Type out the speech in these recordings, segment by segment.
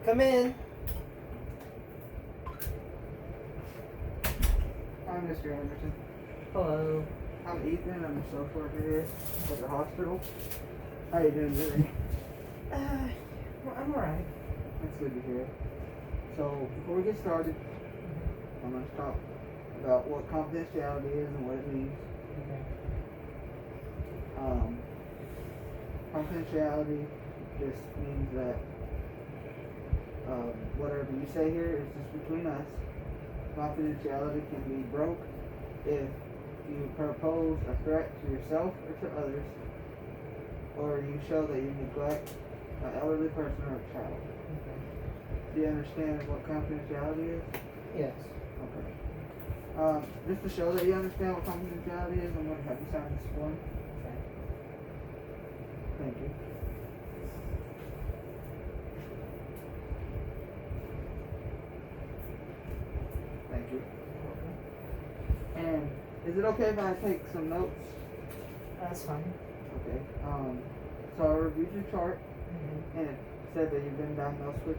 Come in. Hi, Mr. Anderson. Hello. I'm Ethan. I'm a social worker here at the hospital. How you doing today? Well, I'm alright. That's good to hear. So, before we get started, I'm going to talk about what confidentiality is and what it means. Okay. Confidentiality just means that whatever you say here is just between us. Confidentiality can be broke if you propose a threat to yourself or to others, or you show that you neglect an elderly person or a child. Okay. Do you understand what confidentiality is? Yes. Okay. Just to show that you understand what confidentiality is, I'm going to have you sign this form. Okay. Thank you. Thank you. And is it okay if I take some notes? That's fine. Okay. So I reviewed your chart, Mm-hmm. and it said that you've been diagnosed with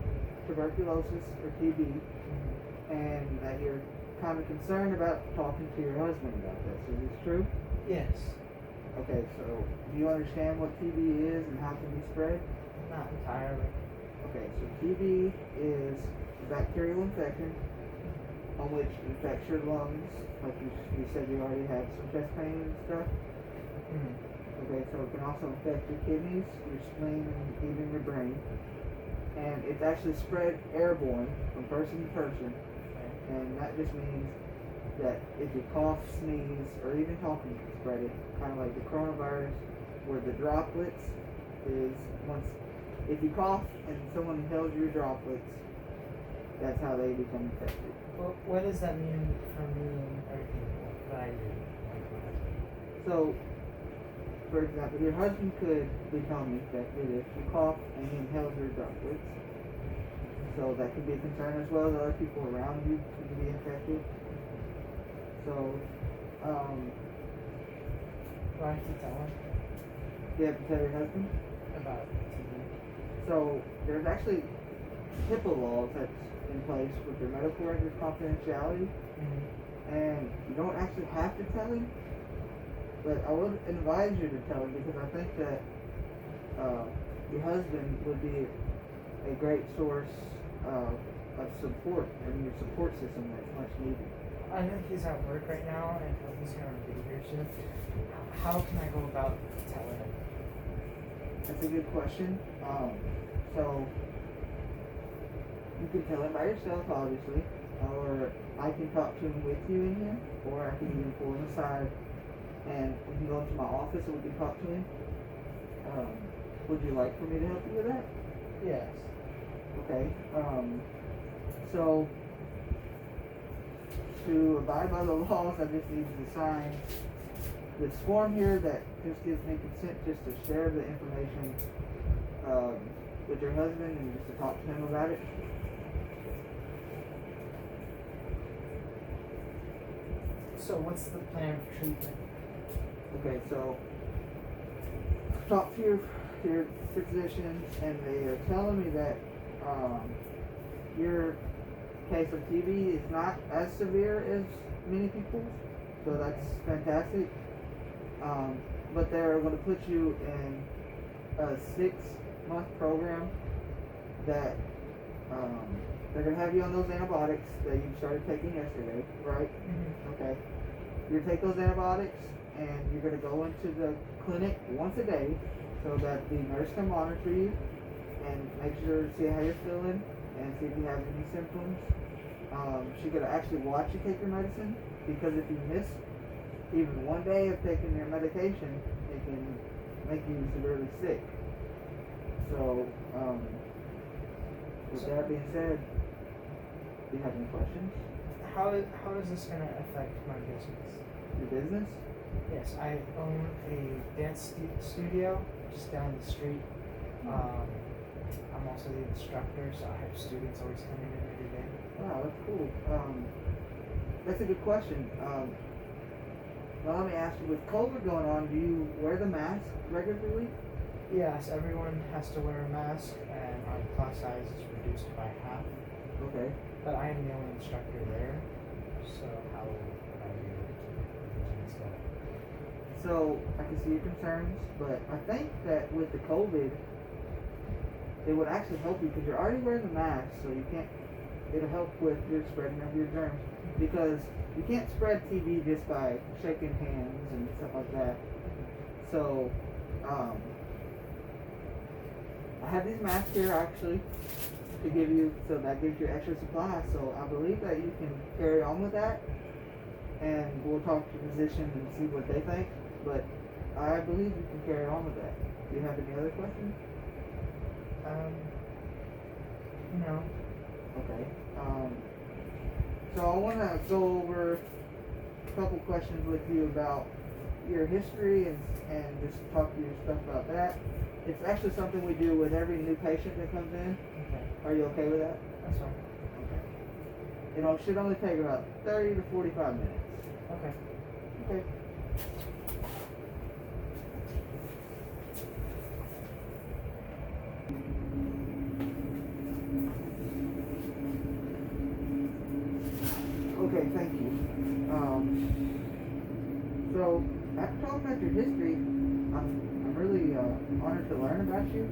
tuberculosis or TB, Mm-hmm. and that you're kind of concerned about talking to your husband about this. Is this true? Yes. Okay, so do you understand what TB is and how it can be spread? Not entirely. Okay, so TB is a bacterial infection on which infects your lungs, like you said you already had some chest pain and stuff. Mm-hmm. Okay, so it can also affect your kidneys, your spleen, and even your brain. And it's actually spread airborne from person to person. Okay. And that just means that if you cough, sneeze, or even talking, you can spread it. Kind of like the coronavirus, where the droplets is if you cough and someone inhales your droplets, that's how they become infected. Well, what does that mean for me and other people that I do? So, for example, your husband could become infected if you cough and he inhales your droplets. So that could be a concern, as well as other people around you can be infected. So, Do I have to tell him you have to tell your husband. about TB? So there's actually HIPAA laws that's in place with your medical records confidentiality, Mm-hmm. and you don't actually have to tell him, but I would advise you to tell him because I think that your husband would be a great source of support in your support system that's much needed. I know he's at work right now and he's going to be here soon. How can I go about telling him? That's a good question. So you can tell him by yourself, obviously, or I can talk to him with you in here, or I can even pull him aside and we can go into my office and we can talk to him. Would you like for me to help you with that? Yes. Okay. So to abide by the laws, I just need you to sign this form here that just gives me consent just to share the information with your husband and just to talk to him about it. So what's the plan of treatment? Okay, so talk to your physicians, and they are telling me that your case of TB is not as severe as many people's, so that's fantastic. But they're going to put you in a 6-month program that they're going to have you on those antibiotics that you started taking yesterday, right? Mm-hmm. Okay. You're going to take those antibiotics and you're going to go into the clinic once a day so that the nurse can monitor you and make sure to see how you're feeling and see if you have any symptoms. She's going to actually watch you take your medicine, because if you miss even one day of taking your medication, it can make you severely sick. So, with that being said, do you have any questions? How is this going to affect my business? Your business? Yes, I own a dance studio just down the street. I'm also the instructor, so I have students always coming in every day. Wow, that's cool. That's a good question. Now let me ask you, with COVID going on, do you wear the mask regularly? Yes, everyone has to wear a mask, and our class size is reduced by half. Okay. But I am the only instructor there, so how would I be able to influence that? So I can see your concerns, but I think that with the COVID, it would actually help you because you're already wearing the mask, so you can't. It'll help with your spreading of your germs because you can't spread TB just by shaking hands and stuff like that. So, I have these masks here actually to give you, so that gives you extra supply. So I believe that you can carry on with that, and we'll talk to the physician and see what they think. But I believe you can carry on with that. Do you have any other questions? No. Okay. So I want to go over a couple questions with you about your history and just talk to you stuff about that. It's actually something we do with every new patient that comes in. Okay. Are you okay with that? That's fine. Okay. It should only take about 30 to 45 minutes. Okay. Okay. Okay, thank you. So after talking about your history, I'm really honored to learn about you.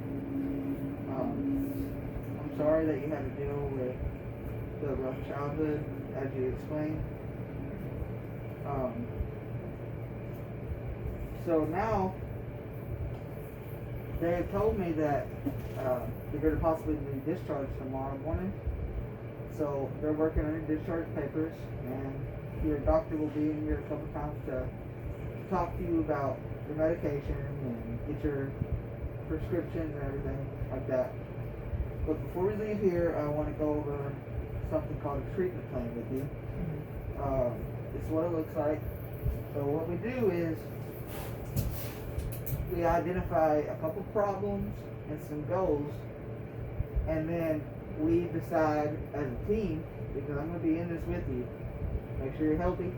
I'm sorry that you had to deal with the rough childhood, as you explained. So now they have told me that you're going to possibly be discharged tomorrow morning. So they're working on your discharge papers, and your doctor will be in here a couple times to talk to you about your medication and get your prescriptions and everything like that. But before we leave here, I want to go over something called a treatment plan with you. This is what it looks like. So what we do is we identify a couple problems and some goals, and then we decide as a team, because I'm going to be in this with you, make sure you're healthy.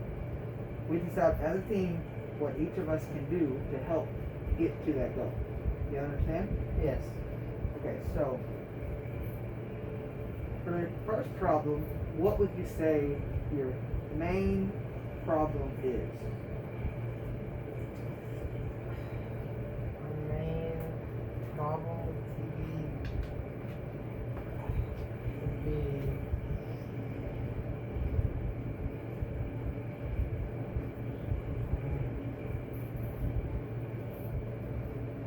We decide as a team what each of us can do to help get to that goal. You understand? Yes. Okay, so for the first problem, what would you say your main problem is? Our main problem with TB would be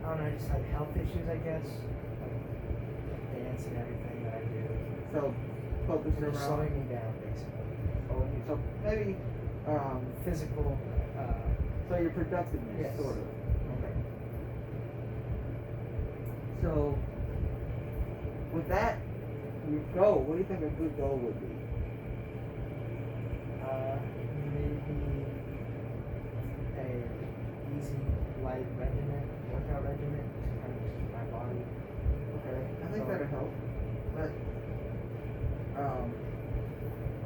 I don't know, just like health issues, I guess. Like dance and everything that I do. So focus It's around. slowing me down, basically. So maybe Physical. so your productiveness, Yes. sort of. Okay. So with that, your goal. What do you think a good goal would be? Maybe a easy, light regimen, workout regimen, to kind of keep my body. Okay, I think So- that'll help. But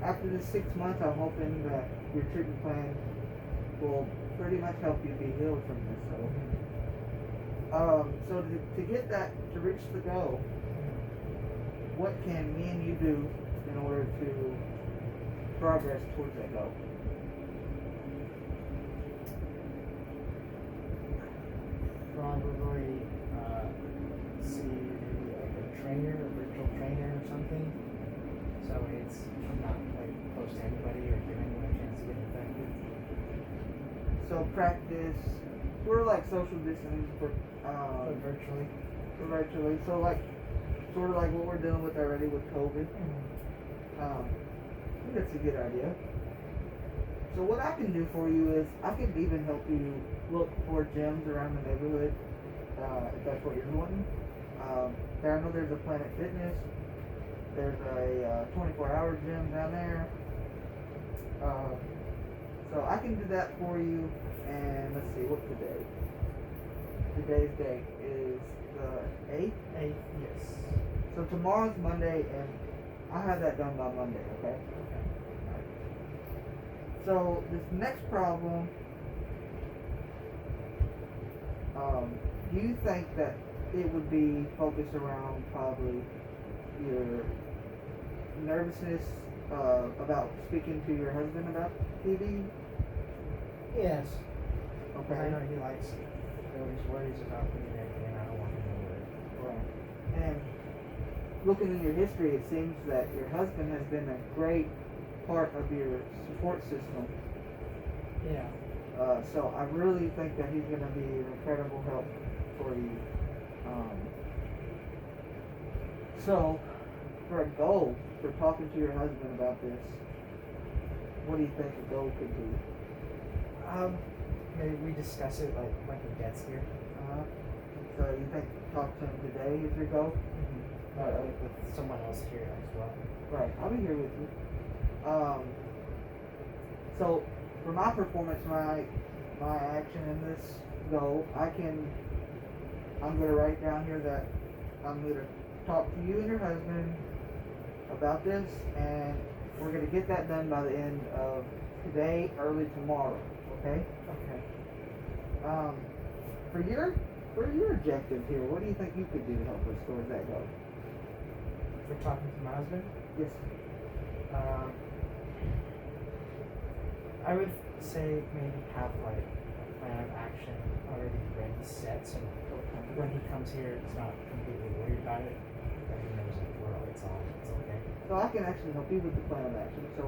after the 6 months, I'm hoping that your treatment plan will pretty much help you be healed from this. So to get that, to reach the goal, what can me and you do in order to progress towards that goal? Probably see maybe like a trainer, a virtual trainer or something. So it's I'm not like close to anybody or give anyone a chance to get infected. So practice. We're like social distancing But virtually. virtually. So like sort of like what we're dealing with already with COVID. I think that's a good idea. So what I can do for you is I can even help you look for gyms around the neighborhood, if that's what you're wanting. I know there's a Planet Fitness. There's a 24-hour gym down there. So I can do that for you. And let's see, what's today? Today's date is the 8th. 8, yes. So tomorrow's Monday, and I'll have that done by Monday, okay? Okay. So this next problem, do you think that it would be focused around probably your nervousness about speaking to your husband about TV. Yes. Okay. I know he likes. He always worries about me and everything, and I don't want him to worry. Right. And looking in your history, it seems that your husband has been a great part of your support system. Yeah. So I really think that he's going to be an incredible help for you. So, for a goal, for talking to your husband about this, what do you think a goal could be? Maybe we discuss it like when he gets here. So you think talk to him today is your goal? Mm-hmm. With someone else here as well. Right, I'll be here with you. So for my performance, my action in this goal, I'm gonna write down here that I'm gonna talk to you and your husband about this, and we're gonna get that done by the end of today, early tomorrow. Okay? Okay. For your objective here, what do you think you could do to help us towards that goal? For talking to my husband? Yes. I would say maybe have like a plan of action already ready set, so when he comes here, he's not completely worried about it. But he knows like it's okay. So I can actually help you with the plan of action. So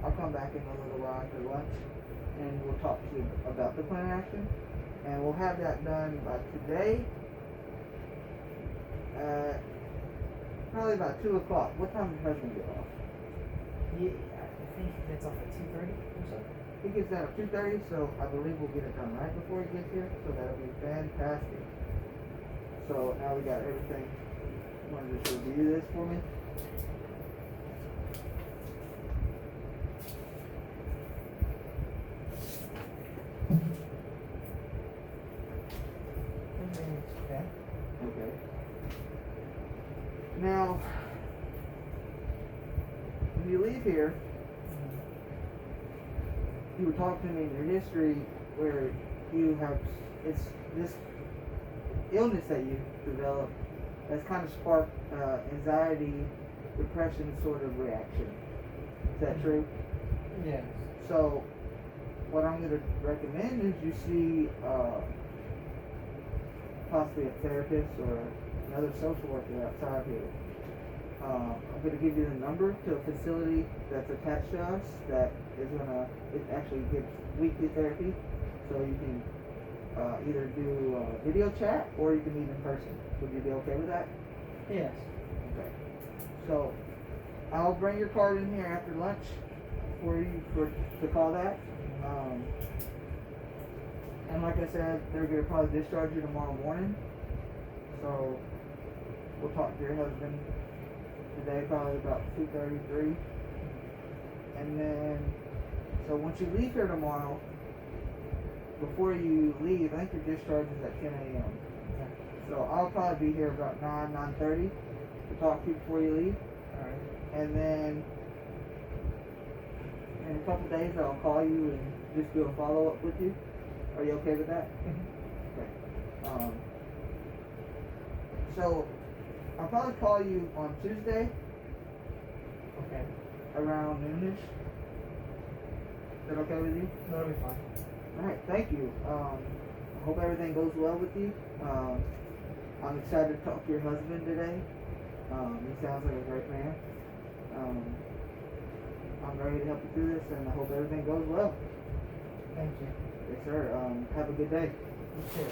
I'll come back in a little while after lunch, and we'll talk to you about the plan of action, and we'll have that done by today. Probably about 2 o'clock. What time does your husband get off? I think he gets off at 2:30 or so. He gets out at 2:30, so I believe we'll get it done right before he gets here, so that'll be fantastic. So now we got everything. You want to just review this for me? Okay. Okay. Now, when you leave here, you were talking to me in your history where it's this illness that you developed that's kind of sparked anxiety, depression sort of reaction. Is that true? Yes. So, what I'm going to recommend is you see possibly a therapist or another social worker outside here. I'm going to give you the number to a facility that's attached to us that is it actually gives weekly therapy. So you can either do video chat or you can meet in person. Would you be okay with that? Yes. Okay. So I'll bring your card in here after lunch for you to call that. And like I said, they're going to probably discharge you tomorrow morning. So we'll talk to your husband today, probably about 2:33. And then, so once you leave here tomorrow, before you leave, I think your discharge is at 10 a.m. Okay. So I'll probably be here about 9:30 to talk to you before you leave. Alright. And then in a couple days, I'll call you and just do a follow-up with you. Are you okay with that? Mm-hmm. Okay. So I'll probably call you on Tuesday Okay. around noonish. Is that okay with you? That'll be fine. Alright, thank you. I hope everything goes well with you. I'm excited to talk to your husband today. He sounds like a great man. I'm ready to help you through this, and I hope everything goes well. Thank you. Yes, sir. Have a good day. You too.